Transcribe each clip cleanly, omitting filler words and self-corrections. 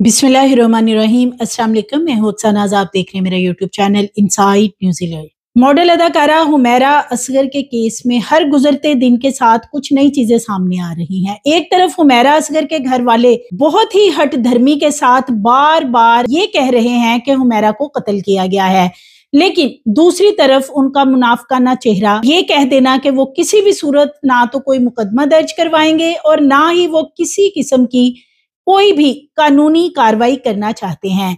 बिस्मिल्लाहिर्रहमानिर्रहीम। अस्सलाम वालेकुम। मैं हूं सनाज, आप देख रहे हैं मेरा YouTube channel inside New Zealand. Model अदाकारा हुमैरा असगर के केस में हर गुजरते दिन के साथ कुछ नई चीजें सामने आ रही हैं। एक तरफ हुमैरा असगर के घर वाले बहुत ही हट धर्मी के साथ बार बार ये कह रहे हैं कि हुमैरा को कत्ल किया गया है, लेकिन दूसरी तरफ उनका मुनाफकाना चेहरा ये कह देना कि वो किसी भी सूरत ना तो कोई मुकदमा दर्ज करवाएंगे और ना ही वो किसी किस्म की कोई भी कानूनी कार्रवाई करना चाहते हैं।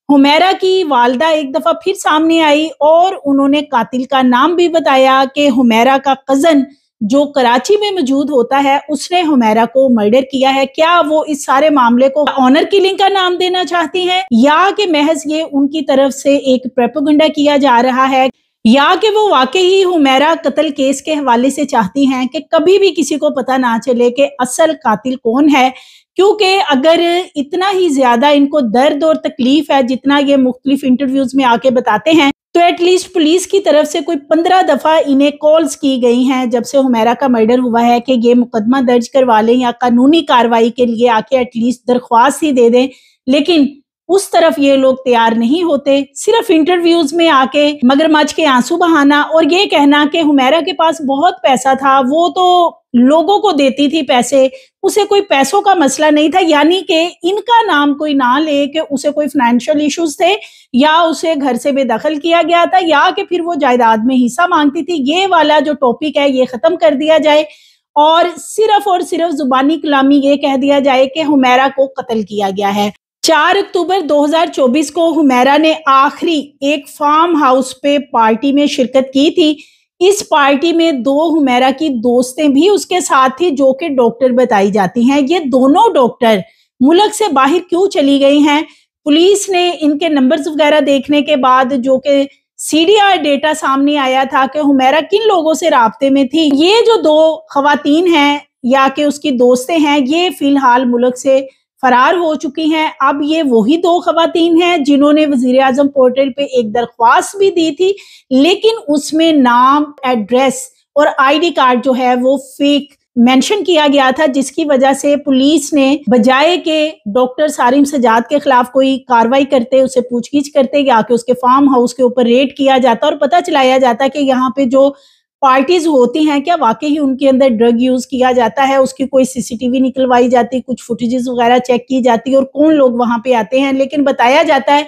हुमैरा की वालदा एक दफा फिर सामने आई और उन्होंने कातिल का नाम भी बताया कि हुमैरा का कजन जो कराची में मौजूद होता है उसने हुमैरा को मर्डर किया है। क्या वो इस सारे मामले को ऑनर किलिंग का नाम देना चाहती हैं या कि महज ये उनकी तरफ से एक प्रोपेगेंडा किया जा रहा है, या कि वो वाकई ही हुमैरा कत्ल केस के हवाले से चाहती हैं कि कभी भी किसी को पता ना चले कि असल कातिल कौन है। क्योंकि अगर इतना ही ज्यादा इनको दर्द और तकलीफ है जितना ये मुख्तलिफ इंटरव्यूज में आके बताते हैं, तो एटलीस्ट पुलिस की तरफ से कोई 15 दफा इन्हें कॉल्स की गई हैं जब से हुमैरा का मर्डर हुआ है कि ये मुकदमा दर्ज करवा लें या कानूनी कार्रवाई के लिए आके एटलीस्ट दरख्वास्त ही दे दें, लेकिन उस तरफ ये लोग तैयार नहीं होते। सिर्फ इंटरव्यूज में आके मगरमच्छ के आंसू बहाना और ये कहना कि हुमैरा के पास बहुत पैसा था, वो तो लोगों को देती थी पैसे, उसे कोई पैसों का मसला नहीं था, यानी कि इनका नाम कोई ना ले कि उसे कोई फाइनेंशियल इश्यूज थे या उसे घर से बेदखल किया गया था या कि फिर वो जायदाद में हिस्सा मांगती थी। ये वाला जो टॉपिक है ये खत्म कर दिया जाए और सिर्फ जुबानी कलामी ये कह दिया जाए कि हुमैरा को कत्ल किया गया है। 4 अक्टूबर 2024 को हुमैरा ने आखिरी एक फार्म हाउस पे पार्टी में शिरकत की थी। इस पार्टी में 2 हुमैरा की दोस्तें भी उसके साथ थी जो कि डॉक्टर बताई जाती हैं। ये दोनों डॉक्टर मुल्क से बाहर क्यों चली गई हैं? पुलिस ने इनके नंबर्स वगैरह देखने के बाद जो कि सीडीआर डेटा सामने आया था कि हुमैरा किन लोगों से राब्ते में थी, ये जो 2 खवातीन हैं या कि उसकी दोस्तें हैं ये फिलहाल मुल्क से फरार हो चुकी हैं। अब ये वही 2 खवातीन हैं जिन्होंने वजीर आजम पोर्टल पे एक दरख्वास्त भी दी थी, लेकिन उसमें नाम, एड्रेस और आईडी कार्ड जो है वो फेक मेंशन किया गया था, जिसकी वजह से पुलिस ने बजाय के डॉक्टर सारिम सजाद के खिलाफ कोई कार्रवाई करते, उसे पूछगिछ करते या कि उसके फार्म हाउस के ऊपर रेड किया जाता और पता चलाया जाता कि यहाँ पे जो पार्टीज होती हैं क्या वाकई ही उनके अंदर ड्रग यूज किया जाता है, उसकी कोई सीसीटीवी निकलवाई जाती, कुछ फुटेजेस वगैरह चेक की जाती और कौन लोग वहां पे आते हैं। लेकिन बताया जाता है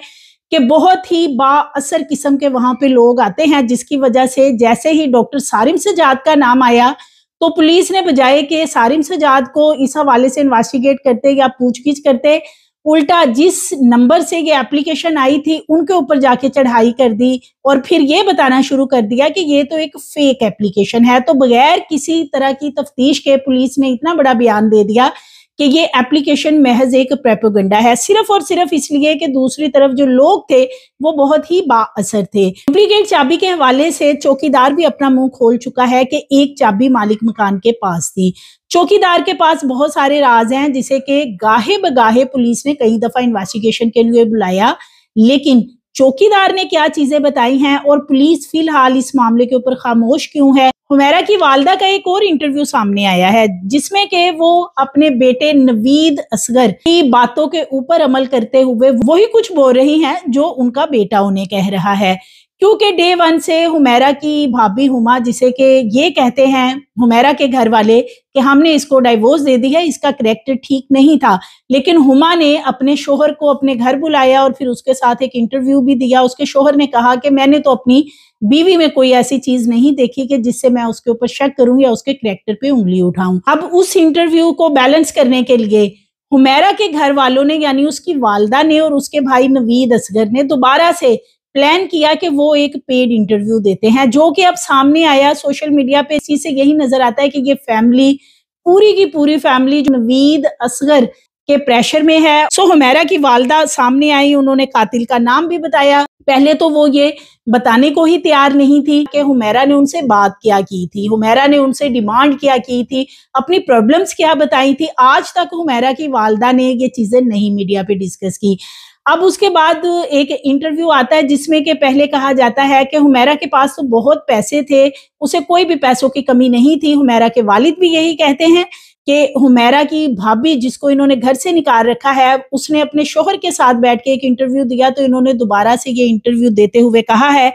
कि बहुत ही बाअसर किस्म के वहां पे लोग आते हैं, जिसकी वजह से जैसे ही डॉक्टर सारिम सजाद का नाम आया तो पुलिस ने बजाय कि सारिम सजाद को इस हवाले से इन्वेस्टिगेट करते या पूछगिछ करते, उल्टा जिस नंबर से ये एप्लीकेशन आई थी उनके ऊपर जाके चढ़ाई कर दी और फिर ये बताना शुरू कर दिया कि ये तो एक फेक एप्लीकेशन है। तो बगैर किसी तरह की तफ्तीश के पुलिस ने इतना बड़ा बयान दे दिया कि ये एप्लीकेशन महज एक प्रोपेगेंडा है, सिर्फ और सिर्फ इसलिए कि दूसरी तरफ जो लोग थे वो बहुत ही बाअसर थे। डुप्लीकेट चाबी के हवाले से चौकीदार भी अपना मुंह खोल चुका है कि एक चाबी मालिक मकान के पास थी। चौकीदार के पास बहुत सारे राज हैं जिसे कि गाहे बगाहे पुलिस ने कई दफा इन्वेस्टिगेशन के लिए बुलाया, लेकिन चौकीदार ने क्या चीजें बताई हैं और पुलिस फिलहाल इस मामले के ऊपर खामोश क्यों है? हुमैरा की वालदा का एक और इंटरव्यू सामने आया है जिसमें कि वो अपने बेटे नवीद असगर की बातों के ऊपर अमल करते हुए वही कुछ बोल रही हैं जो उनका बेटा उन्हें कह रहा है। क्योंकि डे 1 से हुमैरा की भाभी हुमा, जिसे कि ये कहते हैं हुमैरा के घर वाले कि हमने इसको डाइवोर्स दे दी है, इसका करैक्टर ठीक नहीं था, लेकिन हुमा ने अपने शोहर को अपने घर बुलाया और फिर उसके साथ एक इंटरव्यू भी दिया। उसके शोहर ने कहा कि मैंने तो अपनी बीवी में कोई ऐसी चीज नहीं देखी कि जिससे मैं उसके ऊपर शक करूं या उसके करैक्टर पे उंगली उठाऊं। अब उस इंटरव्यू को बैलेंस करने के लिए हुमैरा के घर वालों ने यानी उसकी वालदा ने और उसके भाई नवीद असगर ने दोबारा से प्लान किया कि वो एक पेड इंटरव्यू देते हैं, जो कि अब सामने आया सोशल मीडिया पे। इसी से यही नजर आता है कि ये फैमिली, पूरी की पूरी फैमिली नवीद असगर के प्रेशर में है। सो हुमैरा की वालदा सामने आई, उन्होंने कातिल का नाम भी बताया। पहले तो वो ये बताने को ही तैयार नहीं थी कि हुमैरा ने उनसे बात क्या की थी, हुमैरा ने उनसे डिमांड क्या की थी, अपनी प्रॉब्लम्स क्या बताई थी। आज तक हुमैरा की वालदा ने ये चीजें नहीं मीडिया पे डिस्कस की। अब उसके बाद एक इंटरव्यू आता है जिसमें कि पहले कहा जाता है कि हुमैरा के पास तो बहुत पैसे थे, उसे कोई भी पैसों की कमी नहीं थी। हुमैरा के वालिद भी यही कहते हैं کہ हुमैरा की भाभी जिसको इन्होंने घर से निकाल रखा है, उसने अपने शोहर के साथ बैठ के एक इंटरव्यू दिया, तो इन्होंने दोबारा से ये इंटरव्यू देते हुए कहा है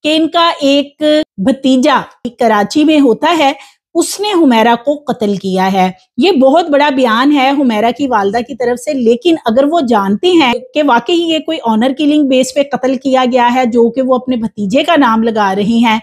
कि इनका एक भतीजा कराची में होता है, उसने हुमैरा को कत्ल किया है। ये बहुत बड़ा बयान है हुमैरा की वालदा की तरफ से, लेकिन अगर वो जानते हैं कि वाकई ये कोई ऑनर किलिंग बेस पे कत्ल किया गया है, जो कि वो अपने भतीजे का नाम लगा रही हैं,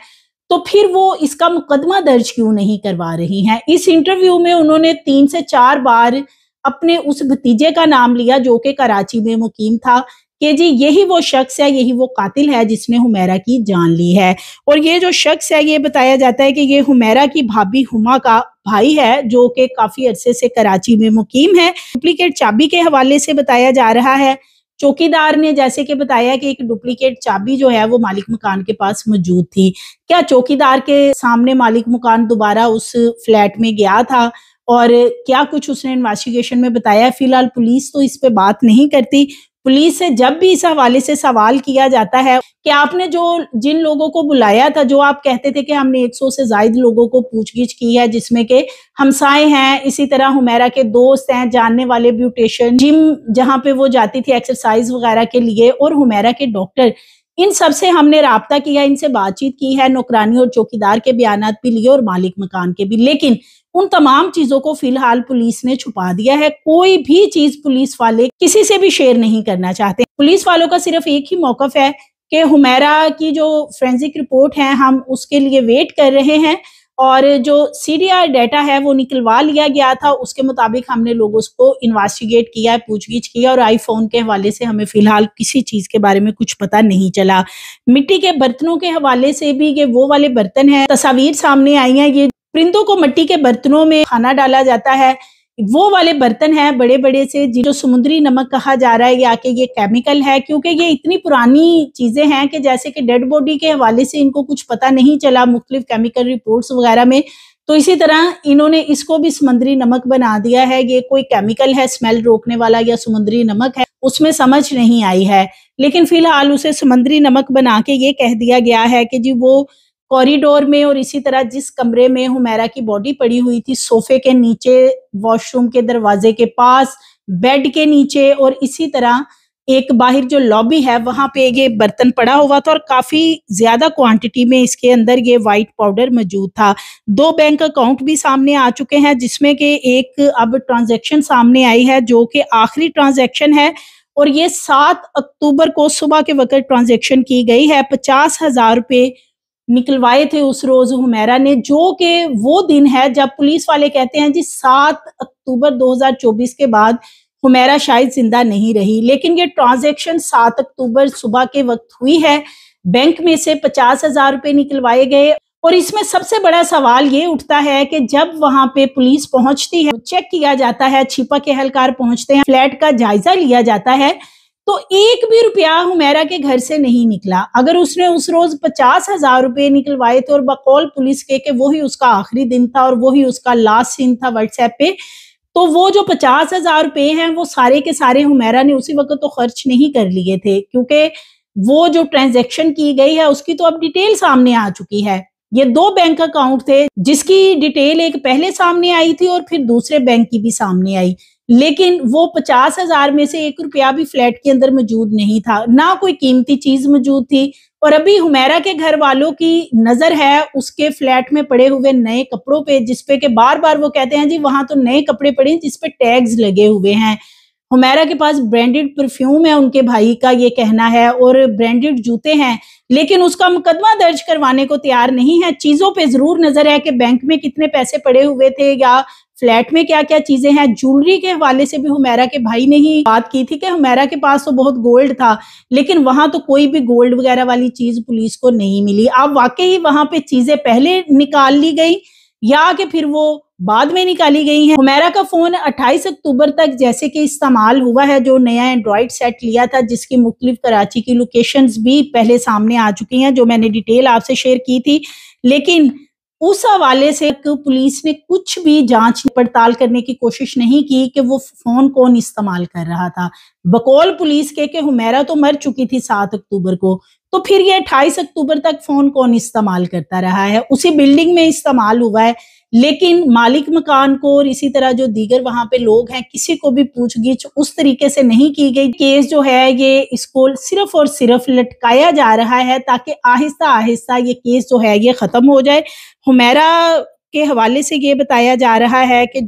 तो फिर वो इसका मुकदमा दर्ज क्यों नहीं करवा रही हैं। इस इंटरव्यू में उन्होंने 3 से 4 बार अपने उस भतीजे का नाम लिया जो कि कराची में मुकीम था, कि जी यही वो शख्स है, यही वो कातिल है जिसने हुमैरा की जान ली है। और ये जो शख्स है, ये बताया जाता है कि ये हुमैरा की भाभी हुमा का भाई है, जो कि काफी अरसे से कराची में मुकीम है। डुप्लीकेट चाबी के हवाले से बताया जा रहा है, चौकीदार ने जैसे कि बताया कि एक डुप्लीकेट चाबी जो है वो मालिक मकान के पास मौजूद थी। क्या चौकीदार के सामने मालिक मकान दोबारा उस फ्लैट में गया था और क्या कुछ उसने इन्वेस्टिगेशन में बताया? फिलहाल पुलिस तो इस पे बात नहीं करती। पुलिस से जब भी इस हवाले से सवाल किया जाता है कि आपने जिन लोगों को बुलाया था, जो आप कहते थे कि हमने 100 से ज्यादा लोगों को पूछगिछ की है, जिसमें के हमसाए हैं, इसी तरह हुमैरा के दोस्त हैं, जानने वाले ब्यूटिशियन, जिम जहां पे वो जाती थी एक्सरसाइज वगैरह के लिए, और हुमैरा के डॉक्टर, इन सब से हमने राब्ता किया, इनसे बातचीत की है, नौकरानी और चौकीदार के बयानात भी लिए और मालिक मकान के भी, लेकिन उन तमाम चीजों को फिलहाल पुलिस ने छुपा दिया है। कोई भी चीज पुलिस वाले किसी से भी शेयर नहीं करना चाहते। पुलिस वालों का सिर्फ एक ही मौकफ है कि हुमैरा की जो फोरेंसिक रिपोर्ट है, हम उसके लिए वेट कर रहे हैं, और जो सीडीआर डाटा है वो निकलवा लिया गया था, उसके मुताबिक हमने लोगों को इन्वेस्टिगेट किया, पूछगिछ किया, और आईफोन के हवाले से हमें फिलहाल किसी चीज के बारे में कुछ पता नहीं चला। मिट्टी के बर्तनों के हवाले से भी, ये वो वाले बर्तन हैं, तस्वीर सामने आई है, ये परिंदों को मिट्टी के बर्तनों में खाना डाला जाता है, वो वाले बर्तन हैं बड़े बड़े से, जो समुद्री नमक कहा जा रहा है, या कि ये केमिकल है, क्योंकि ये इतनी पुरानी चीजें हैं कि जैसे कि डेड बॉडी के हवाले से इनको कुछ पता नहीं चला मुख्तलिफ केमिकल रिपोर्ट्स वगैरह में, तो इसी तरह इन्होंने इसको भी समुद्री नमक बना दिया है। ये कोई केमिकल है स्मेल रोकने वाला या समुद्री नमक है, उसमें समझ नहीं आई है, लेकिन फिलहाल उसे समुद्री नमक बना के ये कह दिया गया है कि जी वो कॉरिडोर में, और इसी तरह जिस कमरे में हुमैरा की बॉडी पड़ी हुई थी, सोफे के नीचे, वॉशरूम के दरवाजे के पास, बेड के नीचे, और इसी तरह एक बाहर जो लॉबी है वहां पे ये बर्तन पड़ा हुआ था, और काफी ज्यादा क्वांटिटी में इसके अंदर ये व्हाइट पाउडर मौजूद था। 2 बैंक अकाउंट भी सामने आ चुके हैं, जिसमें के एक अब ट्रांजैक्शन सामने आई है जो कि आखिरी ट्रांजैक्शन है, और ये 7 अक्टूबर को सुबह के वक्त ट्रांजैक्शन की गई है। 50,000 रुपए निकलवाए थे उस रोज हुमैरा ने, जो कि वो दिन है जब पुलिस वाले कहते हैं जी 7 अक्टूबर 2024 के बाद हुमैरा शायद जिंदा नहीं रही, लेकिन ये ट्रांजैक्शन 7 अक्टूबर सुबह के वक्त हुई है। बैंक में से 50,000 रुपए निकलवाए गए, और इसमें सबसे बड़ा सवाल ये उठता है कि जब वहां पे पुलिस पहुंचती है, चेक किया जाता है, छिपा के एहलकार पहुंचते हैं, फ्लैट का जायजा लिया जाता है, तो एक भी रुपया हुमैरा के घर से नहीं निकला। अगर उसने उस रोज 50,000 रुपए निकलवाए थे, और बकौल पुलिस के वही उसका आखिरी दिन था और वही उसका लास्ट सीन था व्हाट्सएप पे, तो वो जो 50,000 रुपए हैं वो सारे के सारे हुमैरा ने उसी वक्त तो खर्च नहीं कर लिए थे, क्योंकि वो जो ट्रांजैक्शन की गई है उसकी तो अब डिटेल सामने आ चुकी है। ये 2 बैंक अकाउंट थे, जिसकी डिटेल एक पहले सामने आई थी और फिर दूसरे बैंक की भी सामने आई, लेकिन वो 50,000 में से 1 रुपया भी फ्लैट के अंदर मौजूद नहीं था, ना कोई कीमती चीज मौजूद थी। और अभी हुमैरा के घर वालों की नजर है उसके फ्लैट में पड़े हुए नए कपड़ों पे, जिसपे के बार बार वो कहते हैं जी वहां तो नए कपड़े पड़े जिसपे टैग्स लगे हुए हैं। हुमैरा के पास ब्रांडेड परफ्यूम है, उनके भाई का ये कहना है, और ब्रांडेड जूते हैं, लेकिन उसका मुकदमा दर्ज करवाने को तैयार नहीं है। चीजों पे जरूर नजर है कि बैंक में कितने पैसे पड़े हुए थे या फ्लैट में क्या क्या चीजें हैं। ज्वेलरी के हवाले से भी हुमैरा के भाई ने ही बात की थी कि हुमैरा के पास तो बहुत गोल्ड था, लेकिन वहां तो कोई भी गोल्ड वगैरह वाली चीज पुलिस को नहीं मिली। अब वाकई वहां पे चीजें पहले निकाल ली गई या कि फिर वो बाद में निकाली गई हैं। हुमैरा का फोन 28 अक्टूबर तक जैसे कि इस्तेमाल हुआ है, जो नया एंड्रॉइड सेट लिया था जिसकी मुख्तलिफ कराची की लोकेशंस भी पहले सामने आ चुकी हैं, जो मैंने डिटेल आपसे शेयर की थी, लेकिन उस हवाले से पुलिस ने कुछ भी जांच पड़ताल करने की कोशिश नहीं की कि वो फोन कौन इस्तेमाल कर रहा था। बकौल पुलिस के हुमैरा तो मर चुकी थी 7 अक्टूबर को, तो फिर ये 28 अक्टूबर तक फोन कौन इस्तेमाल करता रहा है, उसी बिल्डिंग में इस्तेमाल हुआ है, لیکن مالک مکان کو اور اسی طرح جو دیگر وہاں پہ لوگ ہیں کسی کو بھی پوچھ گچھ اس طریقے سے نہیں کی گئی. کیس جو ہے یہ اس کو صرف اور صرف لٹکایا جا رہا ہے تاکہ آہستہ آہستہ یہ کیس جو ہے یہ ختم ہو جائے. حمیرہ کے حوالے سے یہ بتایا جا رہا ہے کہ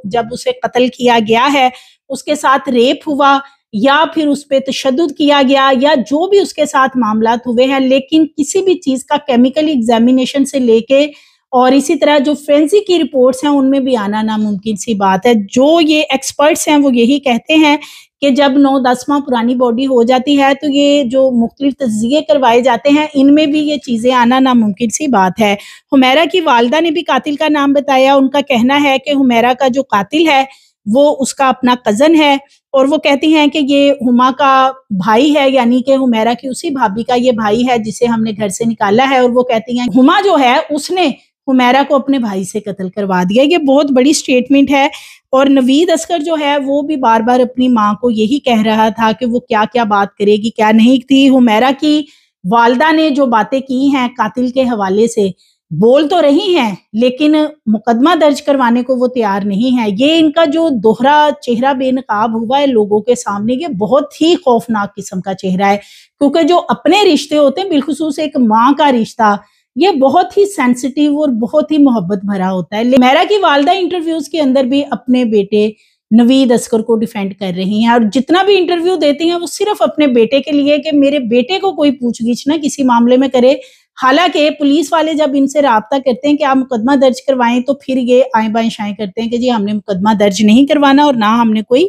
جب اسے قتل کیا گیا ہے اس کے ساتھ ریپ ہوا یا پھر اس پہ تشدد کیا گیا یا جو بھی اس کے ساتھ معاملات ہوئے ہیں، لیکن کسی بھی چیز کا کیمیکل ایگزامینیشن سے لے کے اور اسی طرح جو فورینسک کی رپورٹس ہیں ان میں بھی آنا ناممکن سی بات ہے. جو یہ ایکسپرٹس ہیں وہ یہی کہتے ہیں کہ جب 9-10 ماہ پرانی باڈی ہو جاتی ہے تو یہ جو مختلف تجزیے کروائے جاتے ہیں ان میں بھی یہ چیزیں آنا ناممکن سی بات ہے. حمیرہ کی والدہ نے بھی قاتل کا نام بتایا. ان کا کہنا ہے کہ حمیرہ کا جو قاتل ہے وہ اس کا اپنا کزن ہے اور وہ کہتی ہیں کہ یہ ہما کا بھائی ہے، یعنی کہ حمیرہ کی اسی بھابھی کا یہ بھائی ہے جسے ہم نے گھر سے نکالا ہے. اور وہ کہتی ہیں ہما جو ہے اس نے حمیرہ کو اپنے بھائی سے قتل کروا دیا. یہ بہت بڑی سٹیٹمنٹ ہے. اور نوید اصغر جو ہے وہ بھی بار بار اپنی ماں کو یہی کہہ رہا تھا کہ وہ کیا کیا بات کرے گی کیا نہیں تھی. حمیرہ کی والدہ نے جو باتیں کی ہیں قاتل کے حوالے سے بول تو رہی ہیں لیکن مقدمہ درج کروانے کو وہ تیار نہیں ہے. یہ ان کا جو دوہرا چہرہ بے نقاب ہوا ہے لوگوں کے سامنے، یہ بہت ہی خوفناک قسم کا چہرہ ہے کیونکہ جو اپنے رشتے ہوتے ہیں بالخصوص ایک ماں کا رشتہ یہ بہت ہی سینسٹیو اور بہت ہی محبت بھرا ہوتا ہے. حمیرہ کی والدہ انٹرویوز کے اندر بھی اپنے بیٹے نوید اصغر کو ڈیفینڈ کر رہی ہیں اور جتنا بھی انٹرویو دیتی ہیں وہ صرف اپنے بیٹے کے لیے کہ میرے بیٹے کو کوئی پوچھ گچھ نہ کسی معاملے میں کرے. حالانکہ پولیس والے جب ان سے رابطہ کرتے ہیں کہ آپ مقدمہ درج کروائیں تو پھر یہ آئیں بائیں شائیں کرتے ہیں کہ جی ہم نے مقدمہ درج نہیں کروانا اور نہ ہم نے کوئی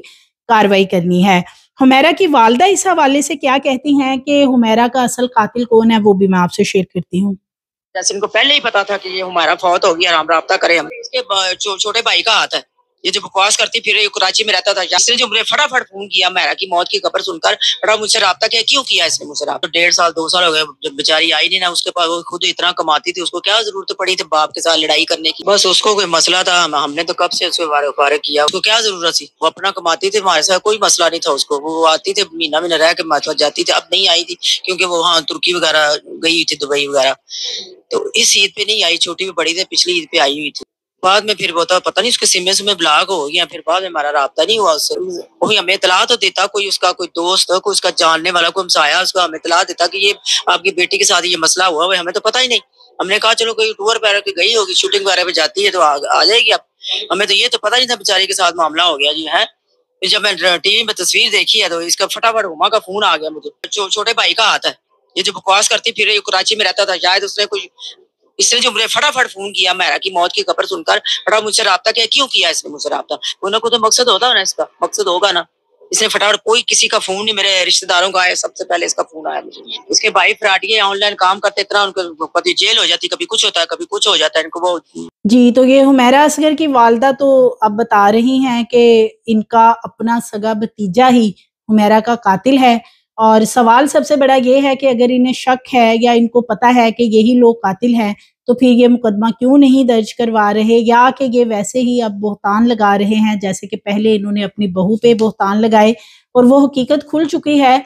کاروائی کرنی ہے. حمیرہ کی والدہ اس حوالے سے کیا کہتی ہیں کہ حمیرہ کا اصل قاتل کون ہے وہ بھی میں آپ سے شیئر کرتی ہوں. جیسے ان کو پہلے ہی پتا تھا کہ یہ ہمارا فوت ہو گیا، ہم رابطہ کریں. ہم اس کے چھوٹے بھائی کا ہاتھ ہے، یہ جو بکواس کرتی پھر کراچی میں رہتا تھا. اس نے جو مجھے فٹافٹ فون کیا حمیرہ کی موت کی خبر سن کر، بڑا مجھ سے رابطہ کیوں کیا اس نے مجھ سے رابطہ. 1.5 سال 2 سال ہو گئے جب بیچاری آئی نہیں نا. اس کے پاس وہ خود اتنا کماتی تھی، اس کو کیا ضرورت پڑی تھی باپ کے ساتھ لڑائی کرنے کی. بس اس کو کوئی مسئلہ تھا، ہم نے تو کب سے اس کے بارے فارغ کیا. اس کو کیا ضرورت تھی، وہ اپنا کماتی تھی، ہمارے ساتھ کوئی مسئلہ نہیں تھا. اس کو وہ آتی تھی مہینہ رہ کے ماتھ جاتی تھی. اب نہیں آئی تھی کیونکہ وہ وہاں ترکی وغیرہ گئی ہوئی تھی، دبئی وغیرہ. تو اس عید پہ نہیں آئی، چھوٹی بھی بڑی تھی، پچھلی عید پہ آئی ہوئی تھی. بعد میں پھر پتہ نہیں اس کے سمے سے میں بلاک ہو گیا. پھر بعد میں ہمارا رابطہ نہیں ہوا اس سے. وہی ہمیں اطلاع تو دیتا کوئی اس کا کوئی دوست کوئی اس کا جاننے والا کوئی ہمسایا، اس کا ہمیں اطلاع دیتا کہ یہ آپ کی بیٹی کے ساتھ یہ مسئلہ ہوا ہے. ہمیں تو پتہ ہی نہیں. ہم نے کہا چلو کوئی ٹور وغیرہ کی گئی ہوگی، شوٹنگ وغیرہ پہ جاتی ہے تو آ جائے گی. اب ہمیں تو یہ تو پتہ نہیں تھا بیچاری کے ساتھ معاملہ ہو گیا جی ہے. جب میں ٹی وی میں تصویر دیکھی ہے تو اس کا فٹافٹ ہما کا فون آ گیا مجھے. چھوٹے بھائی کا ہاتھ ہے، یہ جو بکواس کرتی پھر کراچی میں رہتا تھا. شاید اس نے جو مجھے فٹافٹ فون کیا حمیرہ کی موت کی خبر سن کر، بڑا مجھ سے رابطہ کیوں کیا اس نے مجھ سے رابطہ. کوئی نہ کوئی تو مقصد ہوتا نا، اس کا مقصد ہوگا نا. اس نے فٹافٹ کوئی کسی کا فون نہیں، میرے رشتہ داروں کا آیا سب سے پہلے اس کا فون آیا مجھے. اس کے بھائی فراڈی آن لائن کام کرتے، اتنا ان کو کبھی جیل ہو جاتی، کبھی کچھ ہوتا ہے، کبھی کچھ ہو جاتا ہے ان کو. وہ جی تو یہ حمیرہ اصغر کی والدہ تو اب بتا رہی ہیں کہ ان کا اپنا سگا بھتیجا ہی حمیرہ کا قاتل ہے. اور سوال سب سے بڑا یہ ہے کہ اگر انہیں شک ہے یا ان کو پتا ہے کہ یہی لوگ قاتل ہیں تو پھر یہ مقدمہ کیوں نہیں درج کروا رہے، یا کہ یہ ویسے ہی اب بہتان لگا رہے ہیں جیسے کہ پہلے انہوں نے اپنی بہو پہ بہتان لگائے اور وہ حقیقت کھل چکی ہے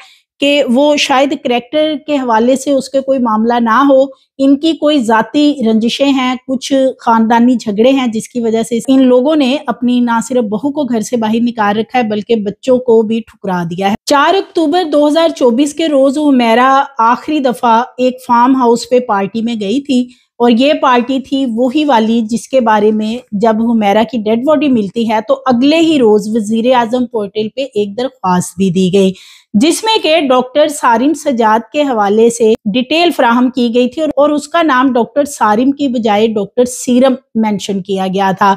کہ وہ شاید کریکٹر کے حوالے سے اس کے کوئی معاملہ نہ ہو، ان کی کوئی ذاتی رنجشیں ہیں، کچھ خاندانی جھگڑے ہیں جس کی وجہ سے ان لوگوں نے اپنی نہ صرف بہو کو گھر سے باہر نکال رکھا ہے بلکہ بچوں کو بھی ٹھکرا دیا ہے. 4 اکتوبر 2024 کے روز حمیرہ آخری دفعہ ایک فارم ہاؤس پہ پارٹی میں گئی تھی اور یہ پارٹی تھی وہی والی جس کے بارے میں جب حمیرہ کی ڈیڈ باڈی ملتی ہے تو اگلے ہی روز وزیر اعظم پورٹل پہ ایک درخواست بھی دی گئی جس میں کہ ڈاکٹر سارم سجاد کے حوالے سے ڈیٹیل فراہم کی گئی تھی اور اس کا نام ڈاکٹر سارم کی بجائے ڈاکٹر سیرم مینشن کیا گیا تھا.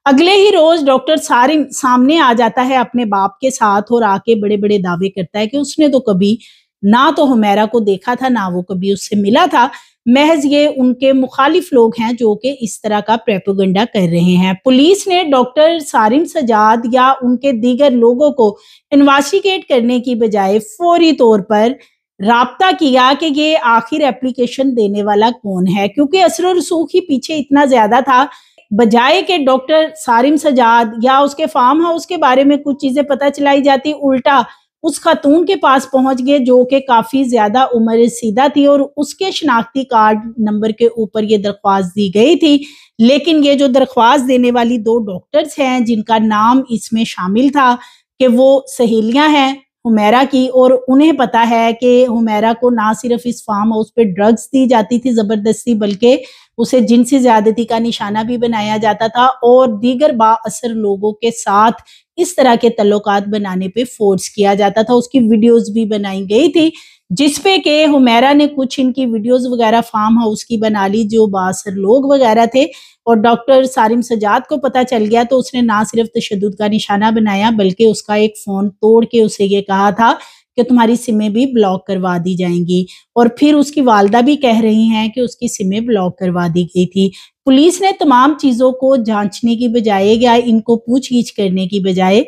اگلے ہی روز ڈاکٹر سارم سامنے آ جاتا ہے اپنے باپ کے ساتھ اور آ کے بڑے بڑے دعوے کرتا ہے کہ اس نے تو کبھی نہ تو حمیرہ کو دیکھا تھا نہ وہ کبھی اس سے ملا تھا، محض یہ ان کے مخالف لوگ ہیں جو کہ اس طرح کا پریپوگنڈا کر رہے ہیں. پولیس نے ڈاکٹر سارم سجاد یا ان کے دیگر لوگوں کو انویسٹیگیٹ کرنے کی بجائے فوری طور پر رابطہ کیا کہ یہ آخر اپلیکیشن دینے والا کون ہے، کیونکہ اثر و رسوخ ہی پیچھے اتنا زیادہ تھا. بجائے کہ ڈاکٹر سارم سجاد یا اس کے فارم ہاؤس کے بارے میں کچھ چیزیں پتہ چلائی جاتی، الٹا उस खातून के पास पहुंच गए जो कि काफी ज्यादा उम्र रसीदा थी और उसके शनाख्ती कार्ड नंबर के ऊपर ये दरख्वास्त दी गई थी। लेकिन ये जो दरख्वास्त देने वाली दो डॉक्टर्स हैं जिनका नाम इसमें शामिल था कि वो सहेलियां हैं हुमैरा की, और उन्हें पता है कि हुमैरा को ना सिर्फ इस फार्म हाउस पे ड्रग्स दी जाती थी जबरदस्ती, बल्कि उसे जिनसी ज्यादती का निशाना भी बनाया जाता था और दीगर बाअसर लोगों के साथ इस तरह के तल्लुकात बनाने पे फोर्स किया जाता था। उसकी वीडियोस भी बनाई गई थी जिसपे के हुमैरा ने कुछ इनकी वीडियोस वगैरह फार्म हाउस की बना ली जो बाअसर लोग वगैरह थे, और डॉक्टर सारिम सजाद को पता चल गया तो उसने ना सिर्फ तशद्दुद का निशाना बनाया बल्कि उसका एक फोन तोड़ के उसे ये कहा था कि तुम्हारी सिमें भी ब्लॉक करवा दी जाएंगी, और फिर उसकी वालदा भी कह रही हैं कि उसकी सिमें ब्लॉक करवा दी गई थी। पुलिस ने तमाम चीजों को जांचने की बजाय या इनको पूछगिछ करने की बजाय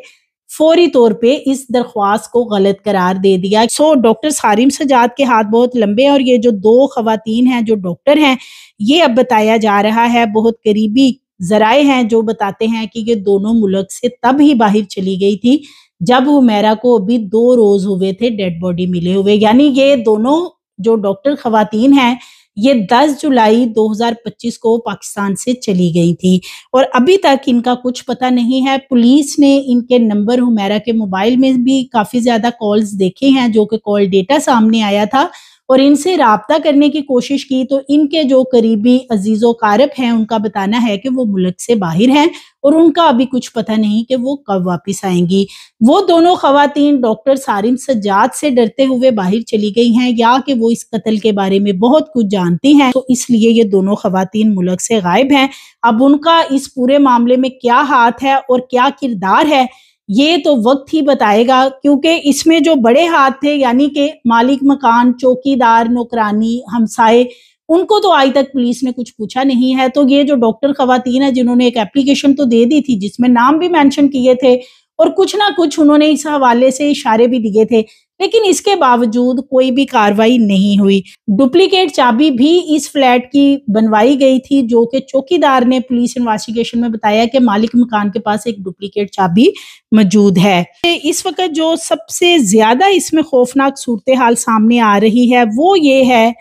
फौरी तौर पे इस दरख्वास्त को गलत करार दे दिया। डॉक्टर सारिम सजाद के हाथ बहुत लंबे हैं और ये जो दो खवातीन हैं जो डॉक्टर हैं, ये अब बताया जा रहा है बहुत करीबी जराए हैं जो बताते हैं कि ये दोनों मुल्क से तब ही बाहर चली गई थी जब हुमैरा को अभी 2 रोज हुए थे डेड बॉडी मिले हुए। यानी ये दोनों जो डॉक्टर खवातीन हैं ये 10 जुलाई 2025 को पाकिस्तान से चली गई थी और अभी तक इनका कुछ पता नहीं है। पुलिस ने इनके नंबर हुमैरा के मोबाइल में भी काफी ज्यादा कॉल्स देखे हैं जो कि कॉल डेटा सामने आया था, और इनसे राब्ता करने की कोशिश की तो इनके जो करीबी अजीजो कारब हैं उनका बताना है कि वो मुल्क से बाहर हैं और उनका अभी कुछ पता नहीं कि वो कब वापस आएंगी। वो दोनों खवातीन डॉक्टर सारिम सज्जाद से डरते हुए बाहर चली गई हैं या कि वो इस कत्ल के बारे में बहुत कुछ जानती हैं, तो इसलिए ये दोनों खवातीन मुल्क से गायब हैं। अब उनका इस पूरे मामले में क्या हाथ है और क्या किरदार है ये तो वक्त ही बताएगा, क्योंकि इसमें जो बड़े हाथ थे यानी कि मालिक मकान, चौकीदार, नौकरानी, हमसाए, उनको तो आज तक पुलिस ने कुछ पूछा नहीं है। तो ये जो डॉक्टर खवातीन है जिन्होंने एक एप्लीकेशन तो दे दी थी जिसमें नाम भी मेंशन किए थे और कुछ ना कुछ उन्होंने इस हवाले से इशारे भी दिए थे, लेकिन इसके बावजूद कोई भी कार्रवाई नहीं हुई। डुप्लीकेट चाबी भी इस फ्लैट की बनवाई गई थी जो कि चौकीदार ने पुलिस इन्वेस्टिगेशन में बताया कि मालिक मकान के पास एक डुप्लीकेट चाबी मौजूद है। इस वक्त जो सबसे ज्यादा इसमें खौफनाक सूरत हाल सामने आ रही है वो ये है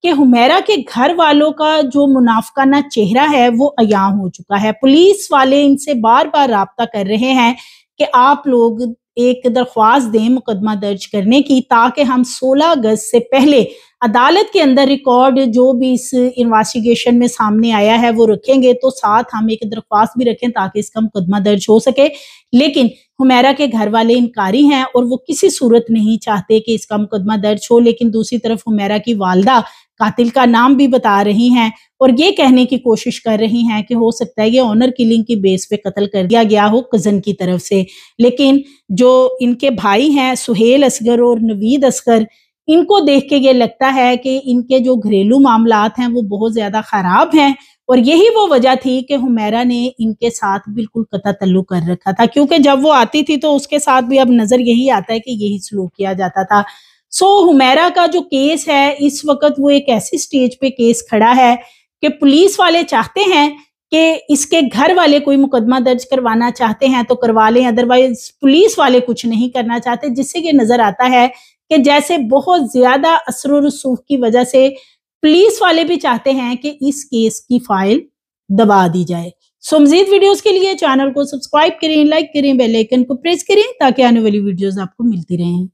कि हुमैरा के घर वालों का जो मुनाफिकाना चेहरा है वो अयां हो चुका है। पुलिस वाले इनसे बार बार राब्ता कर रहे हैं कि आप लोग एक दरख्वास्त दें मुकदमा दर्ज करने की, ताकि हम 16 अगस्त से पहले अदालत के अंदर रिकॉर्ड जो भी इस इन्वेस्टिगेशन में सामने आया है वो रखेंगे, तो साथ हम एक दरख्वास्त भी रखें ताकि इसका मुकदमा दर्ज हो सके। लेकिन हुमैरा के घर वाले इनकारी हैं और वो किसी सूरत नहीं चाहते कि इसका मुकदमा दर्ज हो। लेकिन दूसरी तरफ हुमैरा की वालदा कातिल का नाम भी बता रही हैं और ये कहने की कोशिश कर रही हैं कि हो सकता है ये ऑनर किलिंग की बेस पे कत्ल कर दिया गया हो कजन की तरफ से। लेकिन जो इनके भाई हैं सुहेल असगर और नवीद असगर, इनको देख के ये लगता है कि इनके जो घरेलू मामलात हैं वो बहुत ज्यादा खराब हैं और यही वो वजह थी कि हुमैरा ने इनके साथ बिल्कुल कता तल्लुक कर रखा था, क्योंकि जब वो आती थी तो उसके साथ भी अब नजर यही आता है कि यही सलूक किया जाता था। हुमैरा का जो केस है इस वक्त वो एक ऐसी स्टेज पे केस खड़ा है कि पुलिस वाले चाहते हैं कि इसके घर वाले कोई मुकदमा दर्ज करवाना चाहते हैं तो करवा लें, अदरवाइज पुलिस वाले कुछ नहीं करना चाहते, जिससे ये नजर आता है कि जैसे बहुत ज्यादा असर और रसूख की वजह से पुलिस वाले भी चाहते हैं कि इस केस की फाइल दबा दी जाए। मज़ीद वीडियोस के लिए चैनल को सब्सक्राइब करें, लाइक करें, बेल आइकन को प्रेस करें ताकि आने वाली वीडियोस आपको मिलती रहें।